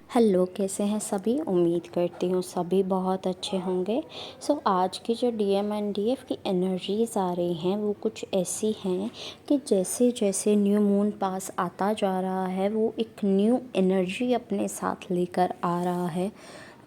Hello, कैसे हैं सभी। उम्मीद करती हूँ सभी बहुत अच्छे होंगे। आज की जो डीएम एंड डीएफ की एनर्जीज़ आ रही हैं वो कुछ ऐसी हैं कि जैसे जैसे न्यू मून पास आता जा रहा है वो एक न्यू एनर्जी अपने साथ लेकर आ रहा है।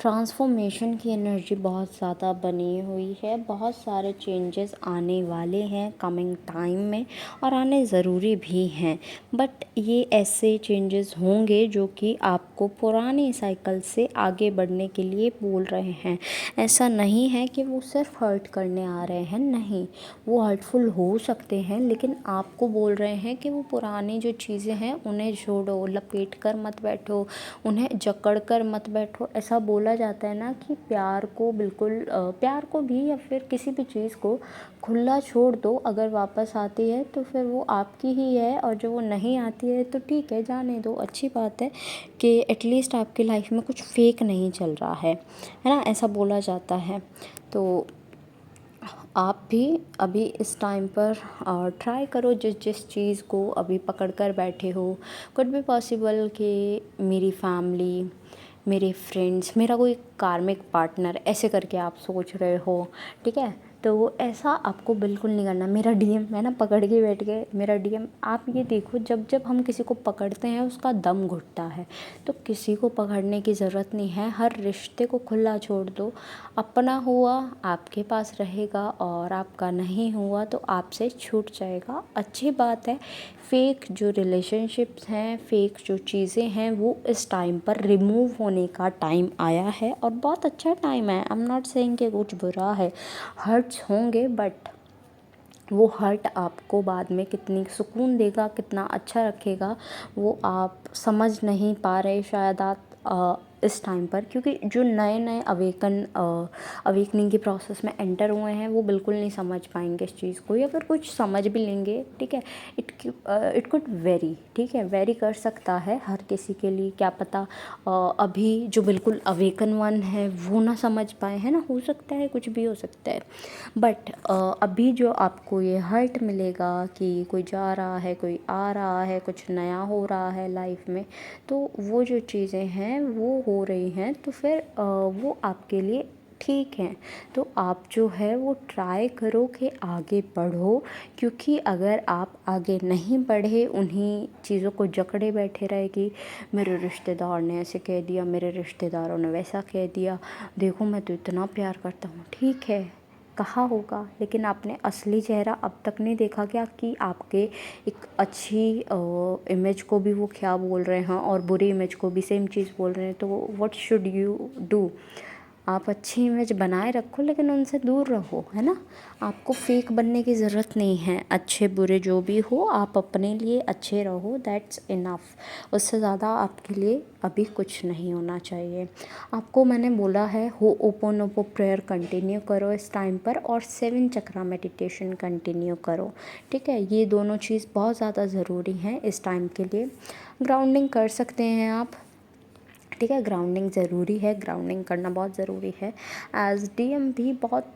ट्रांसफॉर्मेशन की एनर्जी बहुत ज़्यादा बनी हुई है। बहुत सारे चेंजेस आने वाले हैं कमिंग टाइम में और आने ज़रूरी भी हैं। बट ये ऐसे चेंजेस होंगे जो कि आपको पुराने साइकिल से आगे बढ़ने के लिए बोल रहे हैं। ऐसा नहीं है कि वो सिर्फ हर्ट करने आ रहे हैं, नहीं, वो हर्टफुल हो सकते हैं लेकिन आपको बोल रहे हैं कि वो पुरानी जो चीज़ें हैं उन्हें छोड़ो, लपेट कर मत बैठो, उन्हें जकड़ कर मत बैठो। ऐसा बोला जाता है ना कि प्यार को बिल्कुल प्यार को भी या फिर किसी भी चीज़ को खुला छोड़ दो, अगर वापस आती है तो फिर वो आपकी ही है, और जो वो नहीं आती है तो ठीक है, जाने दो। अच्छी बात है कि एटलीस्ट आपकी लाइफ में कुछ फेक नहीं चल रहा है ना, ऐसा बोला जाता है। तो आप भी अभी इस टाइम पर ट्राई करो, जिस जिस चीज़ को अभी पकड़ कर बैठे हो। कुड बी पॉसिबल कि मेरी फैमिली, मेरे फ्रेंड्स, मेरा कोई कार्मिक पार्टनर, ऐसे करके आप सोच रहे हो, ठीक है। तो ऐसा आपको बिल्कुल नहीं करना। मेरा डीएम, मैं ना पकड़ के बैठ गए, मेरा डीएम। आप ये देखो, जब जब हम किसी को पकड़ते हैं उसका दम घुटता है, तो किसी को पकड़ने की ज़रूरत नहीं है। हर रिश्ते को खुला छोड़ दो। अपना हुआ आपके पास रहेगा और आपका नहीं हुआ तो आपसे छूट जाएगा। अच्छी बात है। फ़ेक जो रिलेशनशिप्स हैं, फ़ेक जो चीज़ें हैं, वो इस टाइम पर रिमूव होने का टाइम आया है और बहुत अच्छा टाइम है। आई एम नॉट सेइंग कि कुछ बुरा है। हर्ट्स होंगे बट वो हर्ट आपको बाद में कितनी सुकून देगा, कितना अच्छा रखेगा, वो आप समझ नहीं पा रहे शायद आप इस टाइम पर, क्योंकि जो नए नए अवेकनिंग के प्रोसेस में एंटर हुए हैं वो बिल्कुल नहीं समझ पाएंगे इस चीज़ को, या फिर कुछ समझ भी लेंगे, ठीक है। इट कुड वेरी, ठीक है, वेरी कर सकता है हर किसी के लिए, क्या पता अभी जो बिल्कुल अवेकन वन है वो ना समझ पाए, है ना, हो सकता है, कुछ भी हो सकता है। बट अभी जो आपको ये हर्ट मिलेगा कि कोई जा रहा है, कोई आ रहा है, कुछ नया हो रहा है लाइफ में, तो वो जो चीज़ें हैं वो हो रही हैं, तो फिर वो आपके लिए ठीक है। तो आप जो है वो ट्राई करो कि आगे बढ़ो, क्योंकि अगर आप आगे नहीं बढ़े, उन्हीं चीज़ों को जकड़े बैठे रहेगी, मेरे रिश्तेदार ने ऐसे कह दिया, मेरे रिश्तेदारों ने वैसा कह दिया, देखो मैं तो इतना प्यार करता हूँ, ठीक है, कहा होगा, लेकिन आपने असली चेहरा अब तक नहीं देखा क्या, कि आपके एक अच्छी इमेज को भी वो क्या बोल रहे हैं और बुरी इमेज को भी सेम चीज़ बोल रहे हैं। तो व्हाट शुड यू डू? आप अच्छी इमेज बनाए रखो लेकिन उनसे दूर रहो, है ना। आपको फेक बनने की ज़रूरत नहीं है। अच्छे बुरे जो भी हो, आप अपने लिए अच्छे रहो, दैट्स इनफ। उससे ज़्यादा आपके लिए अभी कुछ नहीं होना चाहिए। आपको मैंने बोला है होओपोनोपो प्रेयर कंटिन्यू करो इस टाइम पर, और 7 चक्रा मेडिटेशन कंटिन्यू करो, ठीक है। ये दोनों चीज़ बहुत ज़्यादा ज़रूरी हैं इस टाइम के लिए। ग्राउंडिंग कर सकते हैं आप, ठीक है, ग्राउंडिंग ज़रूरी है, ग्राउंडिंग करना बहुत ज़रूरी है। एज डीएम भी बहुत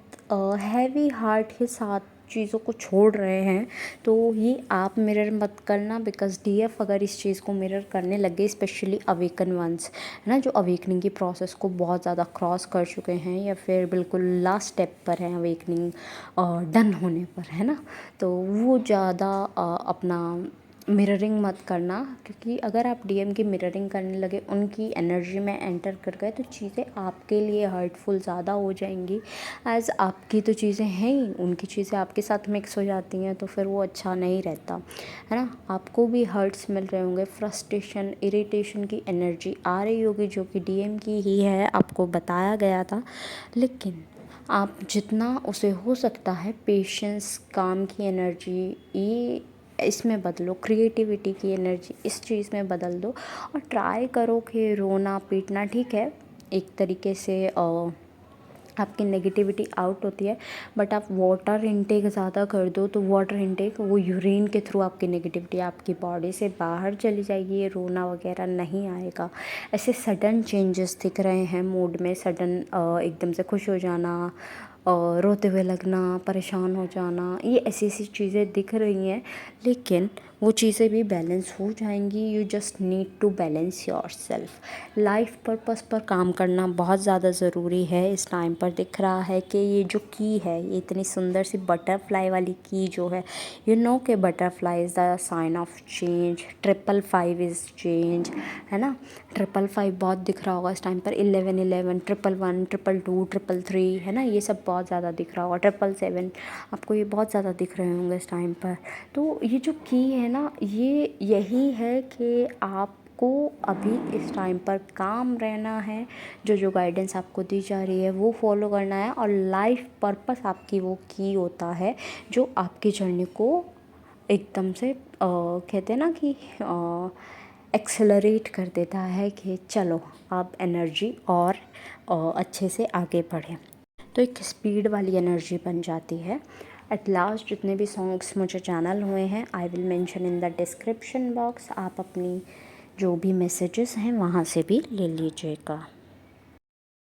हैवी हार्ट के साथ चीज़ों को छोड़ रहे हैं, तो ये आप मिरर मत करना, बिकॉज डीएफ अगर इस चीज़ को मिरर करने लगे, स्पेशली अवेकन वंस, है ना, जो अवेकनिंग की प्रोसेस को बहुत ज़्यादा क्रॉस कर चुके हैं या फिर बिल्कुल लास्ट स्टेप पर हैं अवेकनिंग डन होने पर, है ना, तो वो ज़्यादा अपना मिररिंग मत करना, क्योंकि अगर आप डीएम की मिररिंग करने लगे, उनकी एनर्जी में एंटर कर गए, तो चीज़ें आपके लिए हर्टफुल ज़्यादा हो जाएंगी। एज़ आपकी तो चीज़ें हैं ही, उनकी चीज़ें आपके साथ मिक्स हो जाती हैं, तो फिर वो अच्छा नहीं रहता, है ना। आपको भी हर्ट्स मिल रहे होंगे, फ्रस्ट्रेशन, इरिटेशन की एनर्जी आ रही होगी, जो कि डीएम की ही है, आपको बताया गया था। लेकिन आप जितना उसे हो सकता है पेशेंस, काम की एनर्जी, ये इसमें बदलो, क्रिएटिविटी की एनर्जी इस चीज़ में बदल दो, और ट्राई करो कि रोना पीटना, ठीक है, एक तरीके से आपकी नेगेटिविटी आउट होती है, बट आप वाटर इनटेक ज़्यादा कर दो, तो वाटर इनटेक वो यूरिन के थ्रू आपकी नेगेटिविटी आपकी बॉडी से बाहर चली जाएगी, ये रोना वगैरह नहीं आएगा। ऐसे सडन चेंजेस दिख रहे हैं मूड में, सडन एकदम से खुश हो जाना, रोते हुए लगना, परेशान हो जाना, ये ऐसी ऐसी चीज़ें दिख रही हैं, लेकिन वो चीज़ें भी बैलेंस हो जाएंगी। You just need to balance yourself. Life purpose पर काम करना बहुत ज़्यादा ज़रूरी है। इस टाइम पर दिख रहा है कि ये जो की है, ये इतनी सुंदर सी बटरफ्लाई वाली की जो है, यू नो कि butterfly is the sign of change, 555 is change, है ना। 555 बहुत दिख रहा होगा इस टाइम पर, 11 11, 111, 222, 333, है ना, ये सब बहुत ज़्यादा दिख रहा होगा। 777 आपको ये बहुत ज़्यादा दिख रहे होंगे इस टाइम पर। तो ये जो की है ना, ये यही है कि आपको अभी इस टाइम पर काम रहना है, जो जो गाइडेंस आपको दी जा रही है वो फॉलो करना है, और लाइफ पर्पस आपकी वो की होता है जो आपकी जर्नी को एकदम से कहते हैं ना कि एक्सेलरेट कर देता है कि चलो अब एनर्जी और अच्छे से आगे बढ़े। तो एक स्पीड वाली एनर्जी बन जाती है। एट लास्ट जितने भी सॉन्ग्स मुझे चैनल हुए हैं, I will mention in the description box. आप अपनी जो भी मैसेजेस हैं वहाँ से भी ले लीजिएगा।